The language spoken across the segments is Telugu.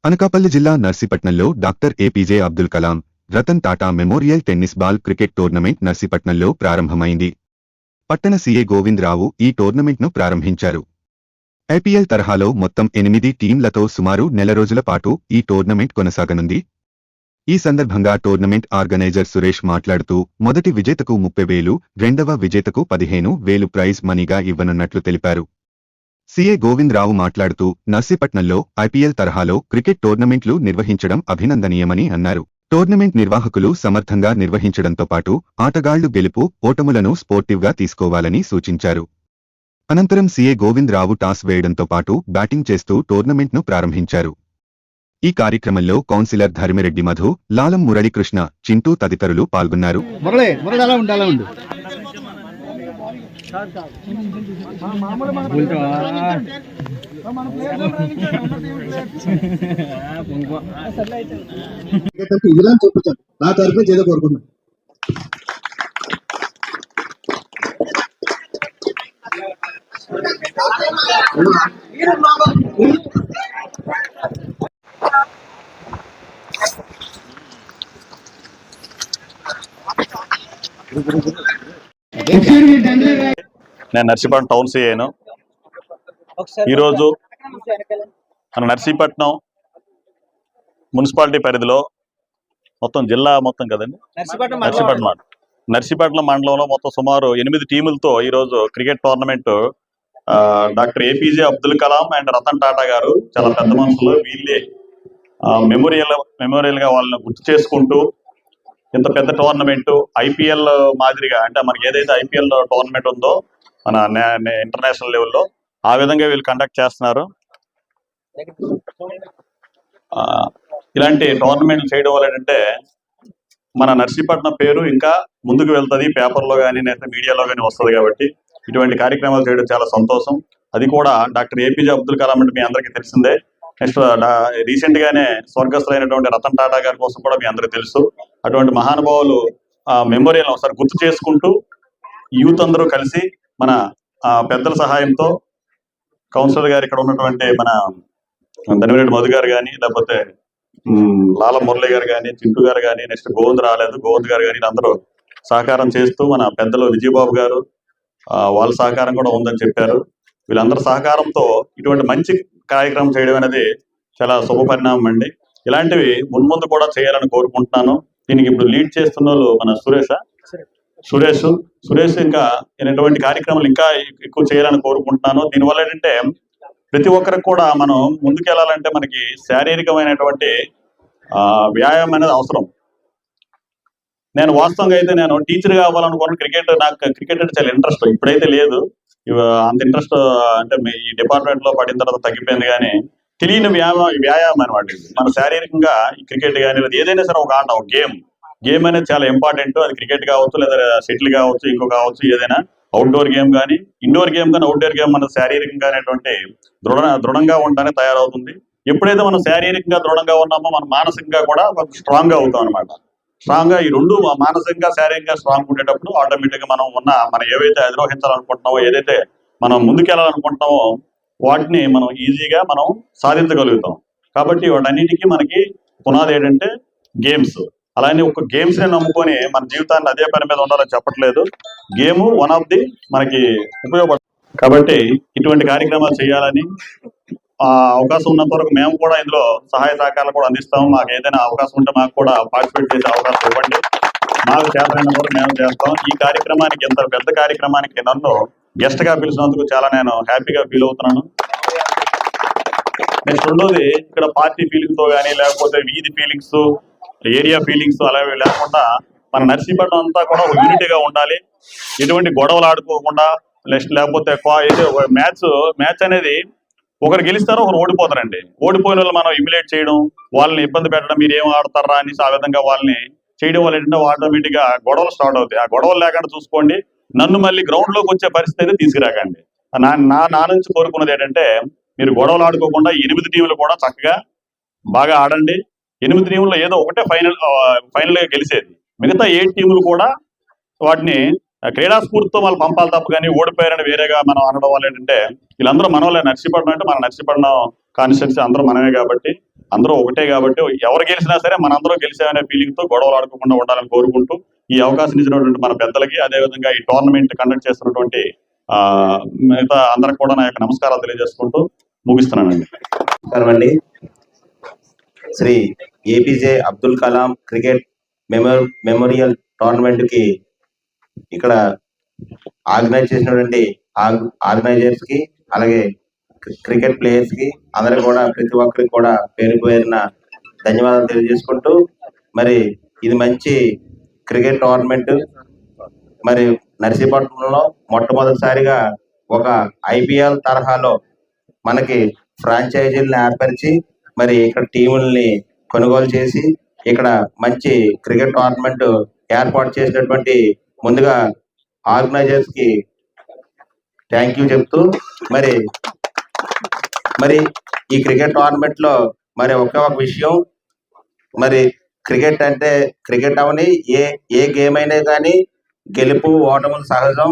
అనకాపల్లి జిల్లా నర్సీపట్నంలో doctor APJ Abdul Kalam Ratan Tata memorial tennis ball cricket tournament నర్సీపట్నంలో ప్రారంభమైంది. పట్టణ సీఏ గోవిందరావు ఈ టోర్నమెంట్ను ప్రారంభించారు. ఐపీఎల్ తరహాలో మొత్తం 8 టీంలతో సుమారు నెల రోజుల పాటు ఈ టోర్నమెంట్ కొనసాగనుంది. ఈ సందర్భంగా టోర్నమెంట్ ఆర్గనైజర్ సురేష్ మాట్లాడుతూ మొదటి విజేతకు 30,000, రెండవ విజేతకు 15,000 ప్రైజ్ మనీగా ఇవ్వనున్నట్లు తెలిపారు. సీఏ గోవిందరావు మాట్లాడుతూ నర్సీపట్నంలో ఐపీఎల్ తరహాలో క్రికెట్ టోర్నమెంట్లు నిర్వహించడం అభినందనీయమని అన్నారు. టోర్నమెంట్ నిర్వాహకులు సమర్థంగా నిర్వహించడంతో పాటు ఆటగాళ్లు గెలుపు ఓటములను స్పోర్టివ్గా తీసుకోవాలని సూచించారు. అనంతరం సీఏ గోవిందరావు టాస్ వేయడంతో పాటు బ్యాటింగ్ చేస్తూ టోర్నమెంట్ను ప్రారంభించారు. ఈ కార్యక్రమంలో కౌన్సిలర్ ధర్మిరెడ్డి మధు, లాలం మురళీకృష్ణ, చింటూ తదితరులు పాల్గొన్నారు. నా తరఫున చేద కోరుకున్నాను. నేను నర్సీపట్నం టౌన్ సీఏను. ఈరోజు మన నర్సీపట్నం మున్సిపాలిటీ పరిధిలో మొత్తం జిల్లా మొత్తం కదండి, నర్సీపట్నం మండలంలో మొత్తం సుమారు 8 టీములతో ఈరోజు cricket tournament doctor APJ Abdul Kalam and Ratan Tata గారు చాలా పెద్ద మనుషులు, వీళ్ళే మెమోరియల్ గా వాళ్ళని గుర్తు చేసుకుంటూ ఇంత పెద్ద టోర్నమెంట్ ఐపీఎల్ మాదిరిగా, అంటే మనకి ఏదైతే ఐపీఎల్ టోర్నమెంట్ ఉందో మన ఇంటర్నేషనల్ లెవెల్లో ఆ విధంగా వీళ్ళు కండక్ట్ చేస్తున్నారు. ఇలాంటి టోర్నమెంట్లు చేయడం వల్ల ఏంటంటే మన నర్సీపట్నం పేరు ఇంకా ముందుకు వెళ్తుంది, పేపర్లో కానీ లేదా మీడియాలో కానీ వస్తుంది. కాబట్టి ఇటువంటి కార్యక్రమాలు చేయడం చాలా సంతోషం. అది కూడా డాక్టర్ ఏపీజే అబ్దుల్ కలాం అంటే మీ అందరికీ తెలిసిందే. నెక్స్ట్ రీసెంట్ గానే స్వర్గస్థులైనటువంటి రతన్ టాటా గారి కోసం కూడా మీ అందరికీ తెలుసు. అటువంటి మహానుభావులు మెమోరియల్ ఒకసారి గుర్తు చేసుకుంటూ యూత్ అందరూ కలిసి మన పెద్దల సహాయంతో కౌన్సిలర్ గారు ఇక్కడ ఉన్నటువంటి మన ధర్మిరెడ్డి మధు గారు కానీ, లేకపోతే లాల మురళి గారు కానీ, చింటూ గారు కానీ, నెక్స్ట్ గోవింద్ గారు కానీ అందరూ సహకారం చేస్తూ మన పెద్దలు విజయబాబు గారు వాళ్ళ సహకారం కూడా ఉందని చెప్పారు. వీళ్ళందరి సహకారంతో ఇటువంటి మంచి కార్యక్రమం చేయడం అనేది చాలా శుభ పరిణామం అండి. ఇలాంటివి మున్ముందు కూడా చేయాలని కోరుకుంటున్నాను. దీనికి ఇప్పుడు లీడ్ చేస్తున్న వాళ్ళు మన సురేష్ ఇంకా ఇటువంటి కార్యక్రమాలు ఇంకా ఎక్కువ చేయాలని కోరుకుంటున్నాను. దీనివల్ల ఏంటంటే ప్రతి ఒక్కరికి కూడా మనం ముందుకెళ్ళాలంటే మనకి శారీరకమైనటువంటి వ్యాయామం అనేది అవసరం. నేను వాస్తవంగా అయితే నేను టీచర్ కావాలనుకున్నాను. నాకు క్రికెట్ అంటే చాలా ఇంట్రెస్ట్, ఇప్పుడైతే లేదు అంత ఇంట్రెస్ట్. అంటే ఈ డిపార్ట్మెంట్ లో పడిన తర్వాత తగ్గిపోయింది. కానీ తెలియని వ్యాయామం అనమాట. మన శారీరకంగా క్రికెట్ కానీ ఏదైనా సరే ఒక ఆట, ఒక గేమ్ అనేది చాలా ఇంపార్టెంట్. అది క్రికెట్ కావచ్చు, లేదా షటిల్ కావచ్చు, ఇంకో కావచ్చు, ఏదైనా అవుట్డోర్ గేమ్ కానీ ఇండోర్ గేమ్ కానీ అవుట్డోర్ గేమ్ మన శారీరకంగా అనేటువంటి దృఢంగా ఉండడానికి తయారవుతుంది. ఎప్పుడైతే మనం శారీరకంగా దృఢంగా ఉన్నామో మనం మానసికంగా కూడా స్ట్రాంగ్ గా అవుతాం అనమాట. స్ట్రాంగ్ గా ఈ రెండు మానసికంగా శారీరకంగా స్ట్రాంగ్ ఉండేటప్పుడు ఆటోమేటిక్ గా మనం ఏవైతే అధిరోహించాలనుకుంటున్నామో, ఏదైతే మనం ముందుకెళ్ళాలనుకుంటున్నామో వాటిని మనం ఈజీగా మనం సాధించగలుగుతాం. కాబట్టి వాటన్నిటికీ మనకి పునాది ఏంటంటే గేమ్స్. అలానే ఒక గేమ్స్ ని నమ్ముకొని మన జీవితాన్ని అదే పని మీద ఉండాలని చెప్పట్లేదు. గేమ్ వన్ ఆఫ్ ది మనకి ఉపయోగపడుతుంది. కాబట్టి ఇటువంటి కార్యక్రమాలు చేయాలని అవకాశం ఉన్నంత వరకు మేము కూడా ఇందులో సహాయ సహకారాలు కూడా అందిస్తాము. మాకు ఏదైనా అవకాశం ఉంటే మాకు కూడా పార్టిసిపేట్ చేసే అవకాశం ఇవ్వండి. మాకు చేతనైనంత వరకు మేము చేస్తాం. ఈ కార్యక్రమానికి, ఇంత పెద్ద కార్యక్రమానికి నన్ను గెస్ట్ గా పిలిచినందుకు చాలా నేను హ్యాపీగా ఫీల్ అవుతున్నాను. నెక్స్ట్ రెండోది, ఇక్కడ పార్టీ ఫీలింగ్స్ తో కానీ లేకపోతే వీధి ఫీలింగ్స్, ఏరియా ఫీలింగ్స్ అలా లేకుండా మన నర్సీపట్నం అంతా కూడా ఒక యూనిటీగా ఉండాలి. ఎటువంటి గొడవలు ఆడుకోకుండా, లేకపోతే మ్యాచ్ అనేది ఒకరు గెలుస్తారో ఒకరు ఓడిపోతారండి. ఓడిపోయిన వాళ్ళు మనం ఇమిలేట్ చేయడం, వాళ్ళని ఇబ్బంది పెట్టడం, మీరు ఏం ఆడతారా అని ఆ విధంగా వాళ్ళని చేయడం వల్ల ఏంటంటే ఆటోమేటిక్ గా గొడవలు స్టార్ట్ అవుతాయి. ఆ గొడవలు లేకుండా చూసుకోండి. నన్ను మళ్ళీ గ్రౌండ్ లోకి వచ్చే పరిస్థితి అయితే తీసుకురాకండి. నా నుంచి కోరుకున్నది ఏంటంటే మీరు గొడవలు ఆడుకోకుండా 8 టీములు కూడా చక్కగా బాగా ఆడండి. 8 టీముల్లో ఏదో ఒకటే ఫైనల్ గా గెలిచేది. మిగతా 7 టీములు కూడా వాటిని క్రీడా స్ఫూర్తితో వాళ్ళు పంపాలి తప్ప కానీ ఓడిపోయారని వేరేగా మనం అనడం వల్ల ఏంటంటే వీళ్ళందరూ మన వాళ్ళే. నర్సీపట్నం అంటే మన నర్సీపట్నం కాన్స్టిట్యున్సీ అందరూ మనమే. కాబట్టి అందరూ ఒకటే కాబట్టి ఎవరు గెలిచినా సరే మనందరం గెలిచామనే ఫీలింగ్ తో గొడవలు ఆడుకోకుండా ఉండాలని కోరుకుంటూ ఈ అవకాశం ఇచ్చినటువంటి మన పెద్దలకి, అదేవిధంగా ఈ టోర్నమెంట్ కండక్ట్ చేస్తున్నటువంటి మిగతా అందరికి కూడా నా యొక్క నమస్కారాలు తెలియజేసుకుంటూ ముగిస్తున్నానండి. నమస్కారం అండి. Shri APJ Abdul Kalam cricket memorial tournament కి ఇక్కడ ఆర్గనైజ్ చేసినటువంటి ఆర్గనైజర్స్ కి, అలాగే క్రికెట్ ప్లేయర్స్ కి అందరికి కూడా, ప్రతి ఒక్కరికి కూడా పేరు పేరున ధన్యవాదాలు తెలియజేసుకుంటూ, మరి ఇది మంచి క్రికెట్ టోర్నమెంట్. మరి నర్సీపట్నంలో మొట్టమొదటిసారిగా ఒక ఐపీఎల్ తరహాలో మనకి ఫ్రాంచైజీలను ఏర్పరిచి మరి ఇక్కడ టీముల్ని కొనుగోలు చేసి ఇక్కడ మంచి క్రికెట్ టోర్నమెంట్ ఏర్పాటు చేసినటువంటి ముందుగా ఆర్గనైజర్స్ కి థ్యాంక్ యూ చెప్తూ, మరి ఈ క్రికెట్ టోర్నమెంట్ లో మరి ఒకే ఒక విషయం, మరి క్రికెట్ అంటే క్రికెట్ అవని ఏ గేమ్ అయినా కానీ గెలుపు ఓటములు సహజం.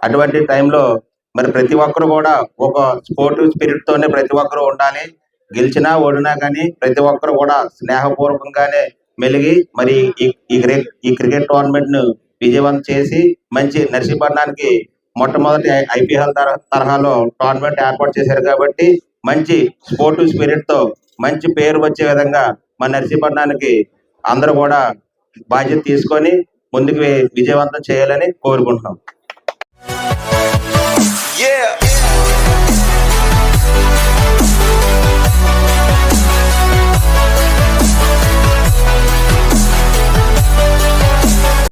అటువంటి టైంలో మరి ప్రతి ఒక్కరు కూడా ఒక స్పోర్టివ్ స్పిరిట్ తోనే ప్రతి ఒక్కరు ఉండాలి. గెలిచినా ఓడినా కానీ ప్రతి ఒక్కరు కూడా స్నేహపూర్వకంగానే మెలిగి మరి ఈ క్రికెట్ టోర్నమెంట్ ను విజయవంతం చేసి మంచి నర్సీపట్నానికి మొట్టమొదటి ఐపీఎల్ తరహాలో టోర్నమెంట్ ఏర్పాటు చేశారు కాబట్టి మంచి స్పోర్టివ్ స్పిరిట్ తో మంచి పేరు వచ్చే విధంగా మన నర్సీపట్నానికి అందరూ కూడా బాధ్యత తీసుకొని ముందుకు విజయవంతం చేయాలని కోరుకుంటున్నాం. Yeah.